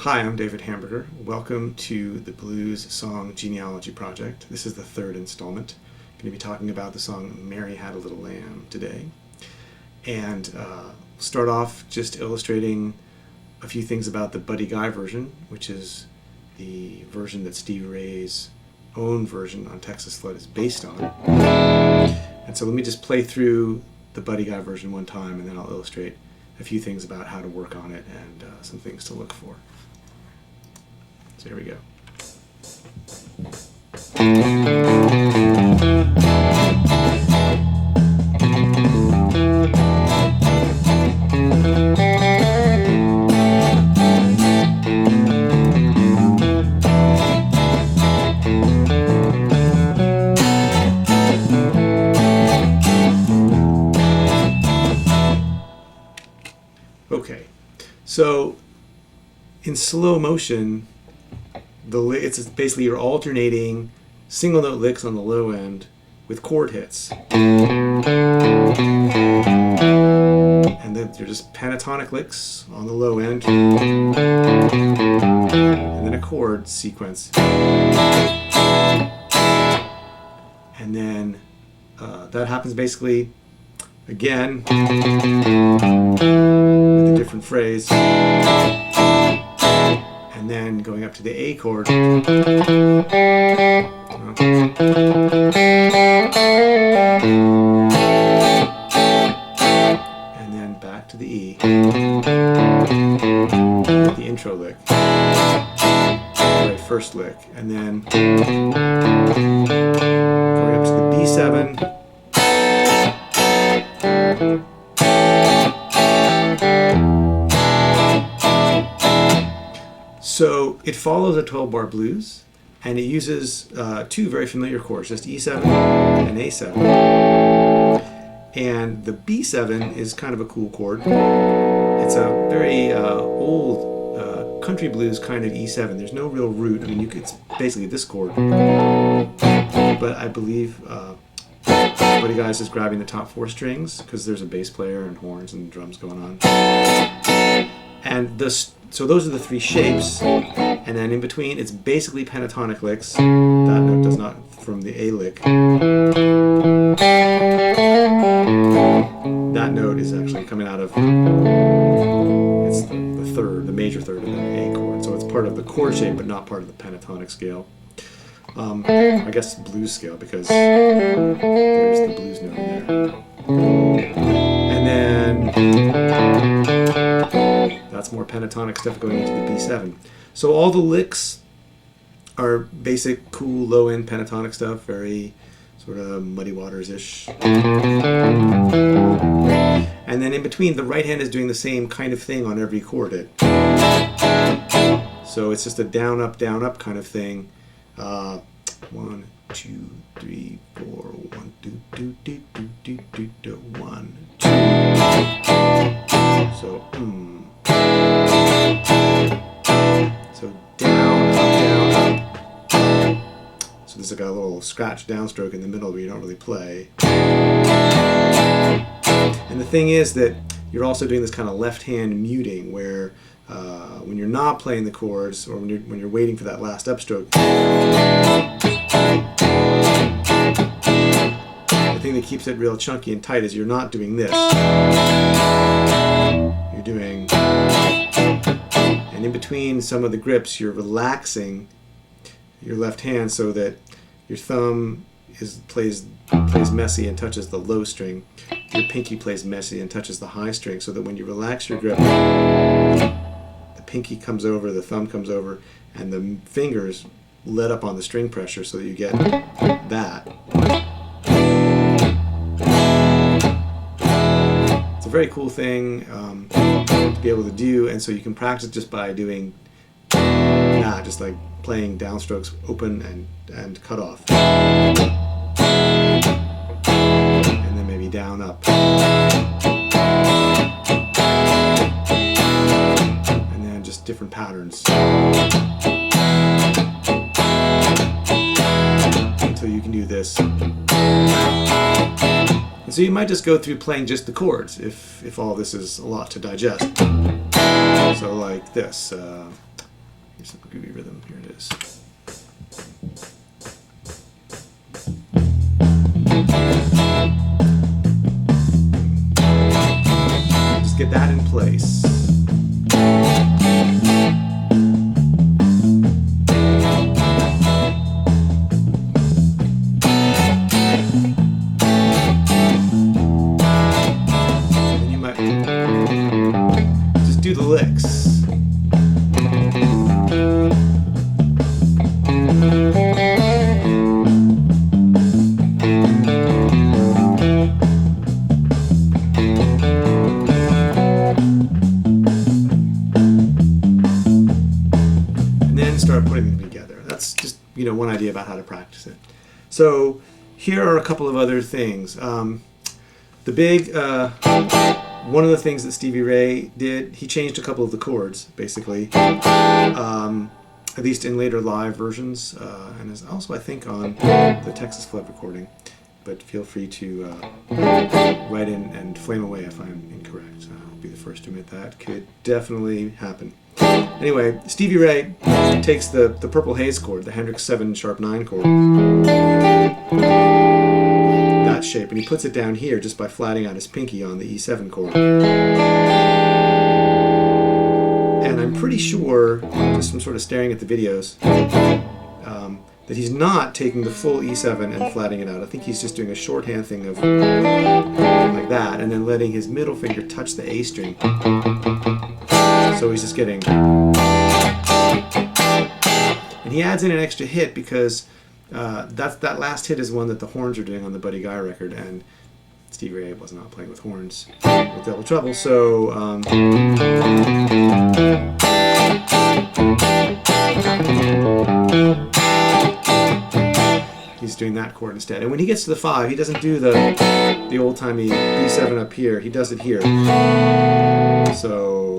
Hi, I'm David Hamburger. Welcome to the Blues Song Genealogy Project. This is the third installment. I'm going to be talking about the song Mary Had a Little Lamb today. And start off just illustrating a few things about the Buddy Guy version, which is the version that Stevie Ray's own version on Texas Flood is based on. And so let me just play through the Buddy Guy version one time, and then I'll illustrate a few things about how to work on it and some things to look for. So here we go. Okay, so in slow motion, it's basically you're alternating single note licks on the low end with chord hits. And then they're just pentatonic licks on the low end. And then a chord sequence. And then that happens basically again with a different phrase. And then going up to the A chord. And then back to the E. The intro lick. Right, first lick. And then going up to the B7. So it follows a 12-bar blues, and it uses two very familiar chords, just E7 and A7. And the B7 is kind of a cool chord. It's a very old country blues kind of E7. There's no real root. I mean, it's basically this chord. But I believe Buddy Guys is grabbing the top four strings because there's a bass player and horns and drums going on. And so those are the three shapes, and then in between it's basically pentatonic licks. That note does not from the A lick. That note is actually coming out of, it's the third, the major third of the A chord. So it's part of the chord shape, but not part of the pentatonic scale. I guess blues scale, because there's the blues note in there. And then that's more pentatonic stuff going into the B7. So all the licks are basic, cool, low-end pentatonic stuff, very sort of Muddy Waters-ish. And then in between, the right hand is doing the same kind of thing on every chord hit. So it's just a down, up kind of thing. 1, 2, 3, 4, 1, 2, 2, 2, 2, 2, 2, 1, 2. So So down, up. So there's like a little scratch downstroke in the middle where you don't really play. And the thing is that you're also doing this kind of left hand muting where when you're not playing the chords, or when you're waiting for that last upstroke, the thing that keeps it real chunky and tight is you're not doing this. You're doing, and in between some of the grips, you're relaxing your left hand so that your thumb plays messy and touches the low string. Your pinky plays messy and touches the high string, so that when you relax your grip, the pinky comes over, the thumb comes over, and the fingers let up on the string pressure so that you get that. It's a very cool thing to be able to do, and so you can practice just by doing that, just like playing downstrokes open and cut off. And then maybe down, up. And then just different patterns. Until you can do this. And so you might just go through playing just the chords if all this is a lot to digest. So like this. Here's some groovy rhythm. Here it is. Just get that in place. And you might just do the licks. Start putting them together. That's just, you know, one idea about how to practice it. So here are a couple of other things. The big one of the things that Stevie Ray did, he changed a couple of the chords, basically, at least in later live versions, and is also, I think, on the Texas Flood recording. But feel free to write in and flame away if I'm incorrect. I'll be the first to admit that. Could definitely happen. Anyway, Stevie Ray takes the Purple Haze chord, the Hendrix 7 sharp 9 chord, that shape, and he puts it down here just by flatting out his pinky on the E7 chord. And I'm pretty sure, just from sort of staring at the videos, that he's not taking the full E7 and flatting it out. I think he's just doing a shorthand thing of like that, and then letting his middle finger touch the A string. So he's just getting... And he adds in an extra hit because that last hit is one that the horns are doing on the Buddy Guy record, and Stevie Ray was not playing with horns with Double Trouble, so... he's doing that chord instead. And when he gets to the 5, he doesn't do the old-timey B7 up here. He does it here. So...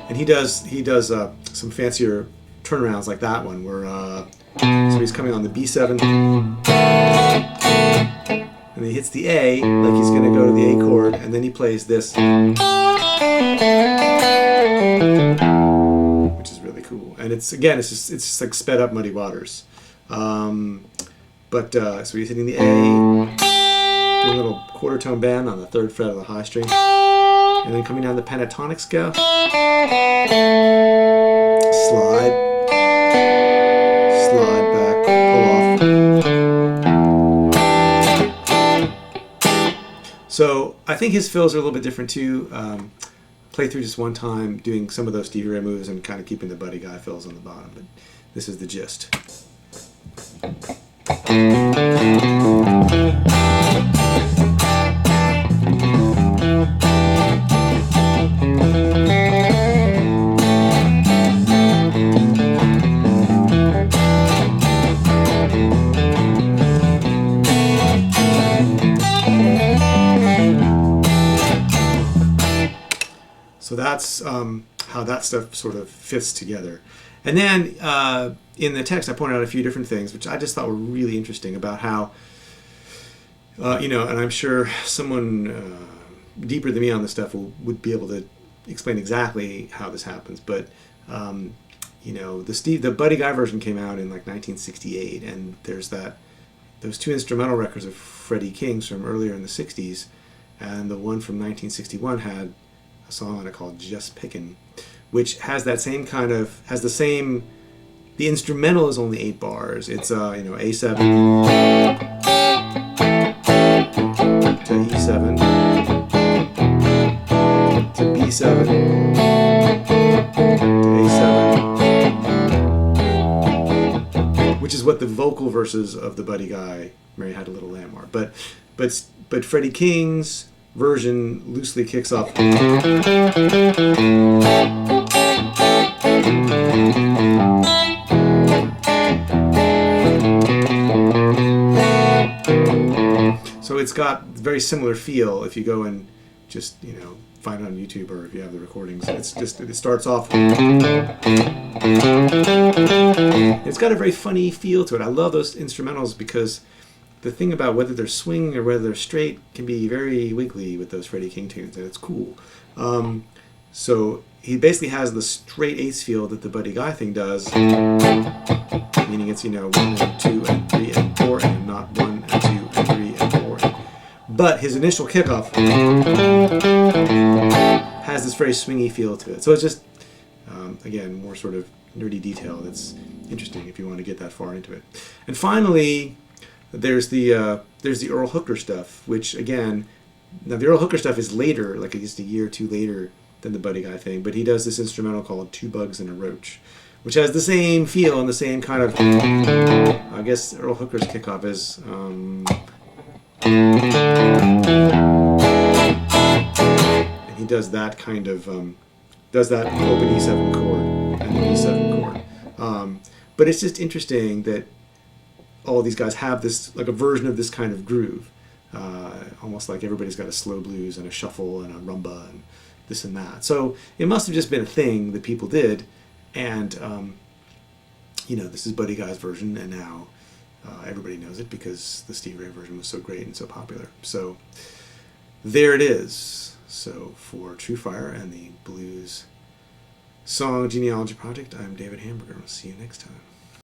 And he does some fancier turnarounds like that one, where so he's coming on the B7, and he hits the A like he's going to go to the A chord, and then he plays this, which is really cool. And it's just like sped up Muddy Waters. So he's hitting the A, doing a little quarter tone bend on the 3rd fret of the high string, and then coming down the pentatonic scale, slide back, pull off. So I think his fills are a little bit different too. Play through just one time, doing some of those Stevie Ray moves and kind of keeping the Buddy Guy fills on the bottom, but this is the gist. So that's how that stuff sort of fits together. And then in the text, I pointed out a few different things, which I just thought were really interesting about how, and I'm sure someone deeper than me on this stuff would be able to explain exactly how this happens. But, the Buddy Guy version came out in like 1968, and there's those 2 instrumental records of Freddie King's from earlier in the 60s, and the one from 1961 had a song on it called Just Pickin', which has that same kind of, the instrumental is only 8 bars. It's, A7 to E7 to B7 to A7, which is what the vocal verses of the Buddy Guy, Mary Had a Little Lamb are. But Freddie King's version loosely kicks off. So it's got a very similar feel if you go and just, find it on YouTube, or if you have the recordings. It starts off. It's got a very funny feel to it. I love those instrumentals because the thing about whether they're swing or whether they're straight can be very wiggly with those Freddie King tunes, and it's cool. So he basically has the straight eighths feel that the Buddy Guy thing does, meaning it's, 1 and 2 and 3 and 4 and not 1 and 2 and 3 and 4. But his initial kickoff has this very swingy feel to it. So it's just, again, more sort of nerdy detail that's interesting if you want to get that far into it. And finally, there's the Earl Hooker stuff, which again, now the Earl Hooker stuff is later, like just a year or two later than the Buddy Guy thing, but he does this instrumental called Two Bugs and a Roach, which has the same feel and the same kind of, I guess Earl Hooker's kickoff is, and he does that kind of, does that open E7 chord and the E7 chord. But it's just interesting that all these guys have this, like a version of this kind of groove. Almost like everybody's got a slow blues and a shuffle and a rumba and this and that. So it must have just been a thing that people did. And, this is Buddy Guy's version, and now everybody knows it because the Stevie Ray version was so great and so popular. So there it is. So for True Fire and the Blues Song Genealogy Project, I'm David Hamburger. We'll see you next time.